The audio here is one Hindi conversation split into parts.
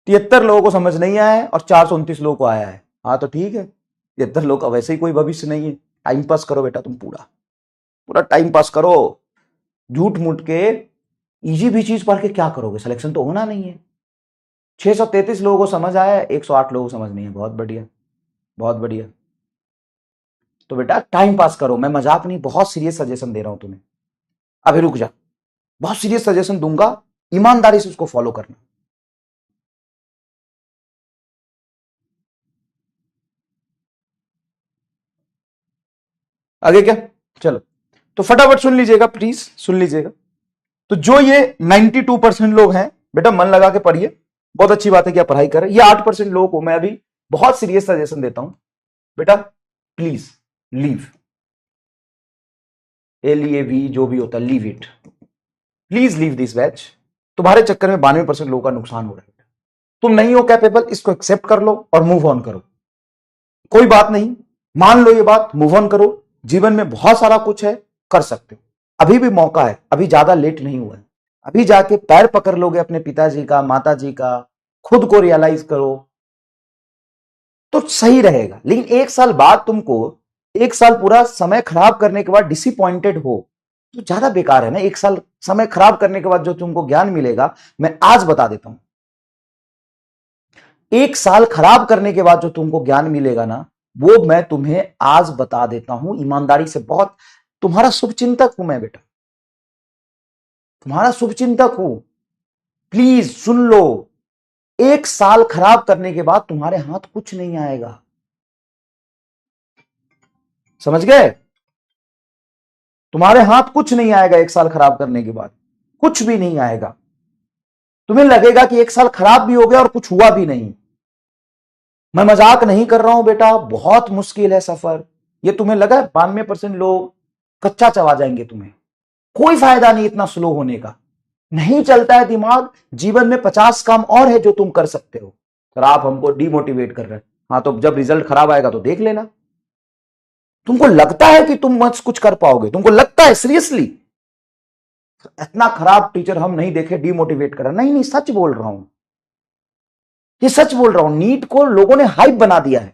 73 लोगों को समझ नहीं आया है और 429 लोगों को आया है। हाँ तो ठीक है, 73 लोग का वैसे ही कोई भविष्य नहीं है। टाइम पास करो बेटा, तुम पूरा पूरा टाइम पास करो। झूठ मूठ के इजी भी चीज पढ़ के क्या करोगे, सिलेक्शन तो होना नहीं है। 633 लोगों को समझ आया है, 108 लोगों को समझ नहीं है। बहुत बढ़िया, बहुत बढ़िया। तो बेटा टाइम पास करो, मैं मजाक नहीं, बहुत सीरियस सजेशन दे रहा हूं तुम्हें। अभी रुक जा, बहुत सीरियस सजेशन दूंगा, ईमानदारी से उसको फॉलो करना। आगे क्या, चलो तो फटाफट सुन लीजिएगा, प्लीज सुन लीजिएगा। तो जो ये 92% लोग हैं, बेटा मन लगा के पढ़िए, बहुत अच्छी बात है कि आप पढ़ाई करें। ये 8% लोगों को मैं अभी बहुत सीरियस सजेशन देता हूं, बेटा प्लीज लीव, LEAV जो भी होता है, leave it, please leave this batch. तुम्हारे चक्कर में 92% लोगों का नुकसान हो रहा है। तुम नहीं हो कैपेबल, इसको एक्सेप्ट कर लो और मूव ऑन करो। कोई बात नहीं, मान लो ये बात, मूव ऑन करो। जीवन में बहुत सारा कुछ है, कर सकते हो, अभी भी मौका है, अभी ज्यादा लेट नहीं हुआ है। अभी जाके पैर पकड़ लोगे अपने पिताजी का, माताजी का, खुद को रियलाइज करो तो सही रहेगा। लेकिन एक साल बाद तुमको, एक साल पूरा समय खराब करने के बाद डिसअपॉइंटेड हो तो ज्यादा बेकार है ना। एक साल समय खराब करने के बाद जो तुमको ज्ञान मिलेगा, मैं आज बता देता हूं, एक साल खराब करने के बाद जो तुमको ज्ञान मिलेगा ना, वो मैं तुम्हें आज बता देता हूं ईमानदारी से। बहुत तुम्हारा शुभचिंतक हूं मैं बेटा, तुम्हारा शुभचिंतक हूं, प्लीज सुन लो। एक साल खराब करने के बाद तुम्हारे हाथ कुछ नहीं आएगा, समझ गए? तुम्हारे हाथ कुछ नहीं आएगा एक साल खराब करने के बाद, कुछ भी नहीं आएगा। तुम्हें लगेगा कि एक साल खराब भी हो गया और कुछ हुआ भी नहीं। मैं मजाक नहीं कर रहा हूं बेटा, बहुत मुश्किल है सफर। ये तुम्हें लगा है 92% लोग कच्चा चबा जाएंगे, तुम्हें कोई फायदा नहीं इतना स्लो होने का। नहीं चलता है दिमाग। जीवन में 50 काम और है जो तुम कर सकते हो। सर आप हमको डिमोटिवेट कर रहे हैं। हाँ तो जब रिजल्ट खराब आएगा तो देख लेना। तुमको लगता है कि तुम मत कुछ कर पाओगे, तुमको लगता है सीरियसली? इतना खराब टीचर हम नहीं देखे, डिमोटिवेट कर रहा। नहीं नहीं, सच बोल रहा हूं, ये सच बोल रहा हूं। नीट को लोगों ने हाइप बना दिया है,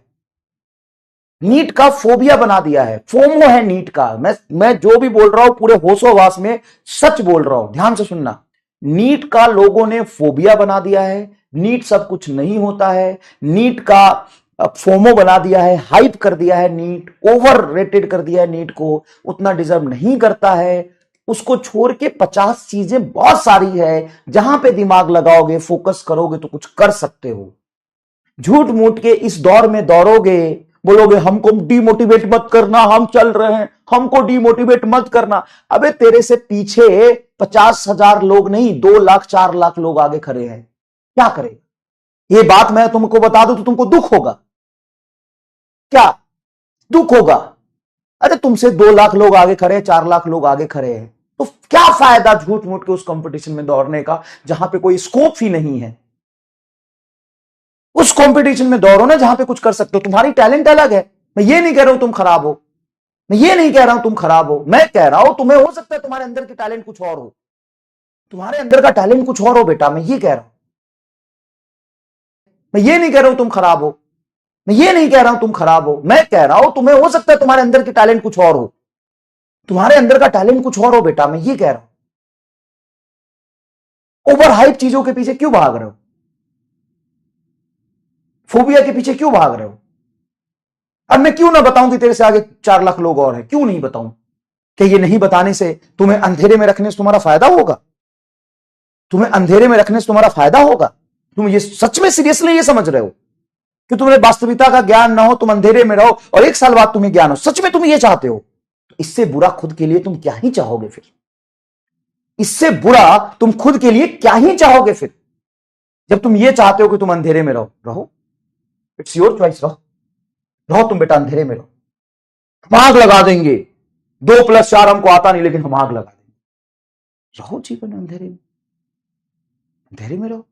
नीट का फोबिया बना दिया है, फोमो है नीट का। मैं जो भी बोल रहा हूं पूरे होशोवास में सच बोल रहा हूं, ध्यान से सुनना। नीट का लोगों ने फोबिया बना दिया है, नीट सब कुछ नहीं होता है, नीट का फोमो बना दिया है, हाइप कर दिया है, नीट ओवर रेटेड कर दिया है, नीट को उतना डिजर्व नहीं करता है। उसको छोड़ के 50 चीजें बहुत सारी है, जहां पे दिमाग लगाओगे, फोकस करोगे तो कुछ कर सकते हो। झूठ मूठ के इस दौर में दौड़ोगे, बोलोगे हमको डिमोटिवेट मत करना, हम चल रहे हैं, हमको डिमोटिवेट मत करना। अबे तेरे से पीछे 50,000 लोग नहीं, 2 लाख 4 लाख लोग आगे खड़े हैं, क्या करेगा? ये बात मैं तुमको बता दूं तो तुमको दुख होगा, क्या दुख होगा? अरे तुमसे 2 लाख लोग आगे खड़े हैं, 4 लाख लोग आगे खड़े हैं, तो क्या फायदा झूठ मूठ के उस कंपटीशन में दौड़ने का जहां पे कोई स्कोप ही नहीं है। उस कंपटीशन में दौड़ो ना जहां पे कुछ कर सकते हो। तुम्हारी टैलेंट अलग है, मैं ये नहीं कह रहा हूं तुम खराब हो, मैं ये नहीं कह रहा हूं तुम खराब हो, मैं कह रहा हूं तुम्हें हो सकता है तुम्हारे अंदर की टैलेंट कुछ और हो, तुम्हारे अंदर का टैलेंट कुछ और हो बेटा, मैं ये कह रहा हूं। मैं ये नहीं कह रहा हूं तुम खराब हो, मैं ये नहीं कह रहा हूं तुम खराब हो, मैं कह रहा हूं तुम्हें हो सकता है तुम्हारे अंदर की टैलेंट कुछ और हो, तुम्हारे अंदर का टैलेंट कुछ और हो बेटा, मैं ये कह रहा हूं। ओवर हाइप चीजों के पीछे क्यों भाग रहे हो? फोबिया के पीछे क्यों भाग रहे हो? अब मैं क्यों ना बताऊं कि तेरे से आगे 4 लाख लोग और हैं, क्यों नहीं बताऊं? कि ये नहीं बताने से तुम्हें अंधेरे में रखने से तुम्हारा फायदा होगा? तुम्हें अंधेरे में रखने से तुम्हारा फायदा होगा? तुम ये सच में सीरियसली ये समझ रहे हो कि तुम्हें वास्तविकता का ज्ञान ना हो, तुम अंधेरे में रहो और एक साल बाद तुम्हें ज्ञान हो? सच में तुम ये चाहते हो? इससे बुरा खुद के लिए तुम क्या ही चाहोगे फिर? इससे बुरा तुम खुद के लिए क्या ही चाहोगे फिर? जब तुम ये चाहते हो कि तुम अंधेरे में रहो, रहो, इट्स योर चॉइस, रहो, रहो तुम बेटा अंधेरे में रहो। हम आग लगा देंगे, 2+4 हमको आता नहीं लेकिन हम आग लगा देंगे। रहो जीवन अंधेरे में, अंधेरे में रहो।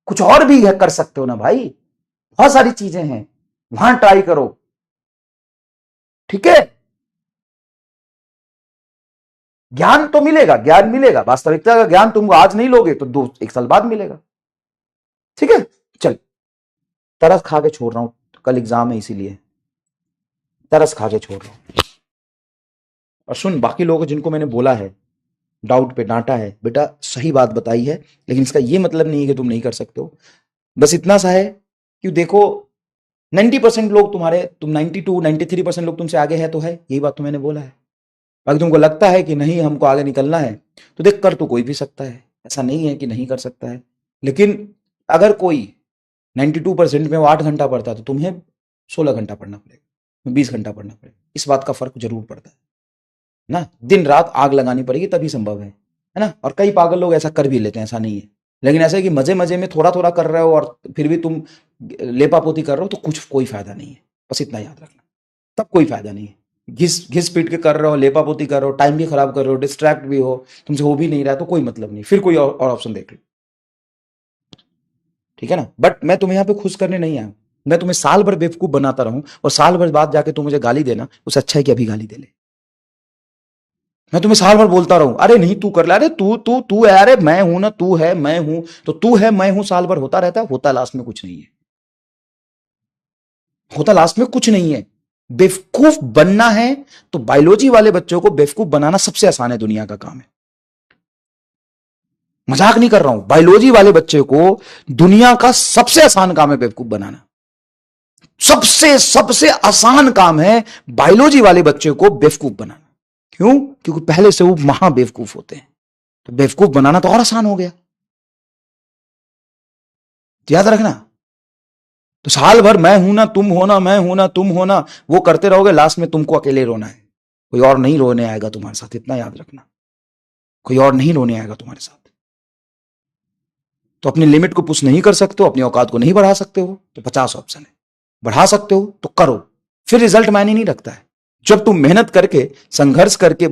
कुछ और भी है, कर सकते हो ना भाई, बहुत सारी चीजें हैं, वहां ट्राई करो, ठीक है? ज्ञान तो मिलेगा, ज्ञान मिलेगा, वास्तविकता का ज्ञान तुम आज नहीं लोगे तो 1 साल बाद मिलेगा। ठीक है, चल तरस खा के छोड़ रहा हूं, कल एग्जाम है इसीलिए तरस खा के छोड़ रहा हूं। और सुन, बाकी लोगों जिनको मैंने बोला है, डाउट पे डांटा है, बेटा सही बात बताई है, लेकिन इसका ये मतलब नहीं है कि तुम नहीं कर सकते हो। बस इतना सा है कि देखो 90% लोग तुम्हारे, तुम 92-93% लोग तुमसे आगे है तो है, यही बात तो मैंने बोला है। बाकी तुमको लगता है कि नहीं हमको आगे निकलना है, तो देख कर तो कोई भी सकता है, ऐसा नहीं है कि नहीं कर सकता है। लेकिन अगर कोई 92% में वो 8 घंटा पढ़ता है तो तुम्हें 16 घंटा पढ़ना पड़ेगा, 20 घंटा पढ़ना पड़ेगा। इस बात का फर्क जरूर पड़ता है ना, दिन रात आग लगानी पड़ेगी तभी संभव है ना। और कई पागल लोग ऐसा कर भी लेते हैं, ऐसा नहीं है, लेकिन ऐसा है कि मजे मजे में थोड़ा थोड़ा कर रहे हो और फिर भी तुम लेपापोती कर रहे हो तो कुछ कोई फायदा नहीं है, बस इतना याद रखना, तब कोई फायदा नहीं है। घिस घिस पीट के कर रहे हो, लेपापोती कर रहे हो, टाइम भी खराब कर रहे हो, डिस्ट्रैक्ट भी हो, तुमसे हो भी नहीं रहा, तो कोई मतलब नहीं, फिर कोई और ऑप्शन देख लो, ठीक है ना। बट मैं तुम्हें यहाँ पे खुश करने नहीं आया, मैं तुम्हें साल भर बेवकूफ बनाता रहूं और साल भर बाद जाके तुम मुझे गाली देना, उससे अच्छा है कि अभी गाली दे ले। मैं तुम्हें साल भर बोलता रहूं, अरे नहीं तू कर ले, अरे तू तू तू है, अरे मैं हूं ना, तू है मैं हूं, तो तू है मैं हूं साल भर होता रहता है, होता लास्ट में कुछ नहीं है, होता लास्ट में कुछ नहीं है। बेवकूफ बनना है तो बायोलॉजी वाले बच्चों को बेवकूफ बनाना सबसे आसान है, दुनिया का काम है, मजाक नहीं कर रहा हूं। बायोलॉजी वाले बच्चे को दुनिया का सबसे आसान काम है बेवकूफ बनाना, सबसे सबसे आसान काम है बायोलॉजी वाले बच्चे को बेवकूफ बनाना। क्यों? क्योंकि पहले से वो महा बेवकूफ होते हैं, तो बेवकूफ बनाना तो और आसान हो गया, तो याद रखना। तो साल भर मैं हूं ना तुम होना, मैं हूं ना तुम होना, वो करते रहोगे, लास्ट में तुमको अकेले रोना है, कोई और नहीं रोने आएगा तुम्हारे साथ, इतना याद रखना, कोई और नहीं रोने आएगा तुम्हारे साथ। तो अपनी लिमिट को पुश नहीं कर सकते हो, अपनी औकात को नहीं बढ़ा सकते हो, तो 50 ऑप्शन है, बढ़ा सकते हो तो करो, फिर रिजल्ट मायने नहीं रखता है। जब तुम मेहनत करके, संघर्ष करके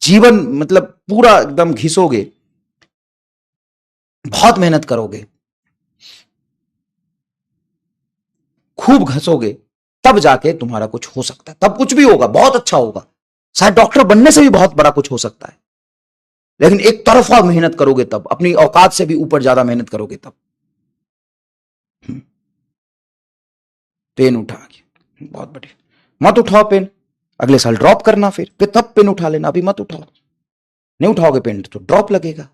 जीवन मतलब पूरा एकदम घिसोगे, बहुत मेहनत करोगे, खूब घसोगे, तब जाके तुम्हारा कुछ हो सकता है, तब कुछ भी होगा, बहुत अच्छा होगा, शायद डॉक्टर बनने से भी बहुत बड़ा कुछ हो सकता है, लेकिन एक तरफा मेहनत करोगे तब, अपनी औकात से भी ऊपर ज्यादा मेहनत करोगे तब। पेन उठा के बहुत बढ़िया, मत उठाओ पेन, अगले साल ड्रॉप करना, फिर तब पेन उठा लेना, अभी मत उठाओ, नहीं उठाओगे पेन तो ड्रॉप लगेगा।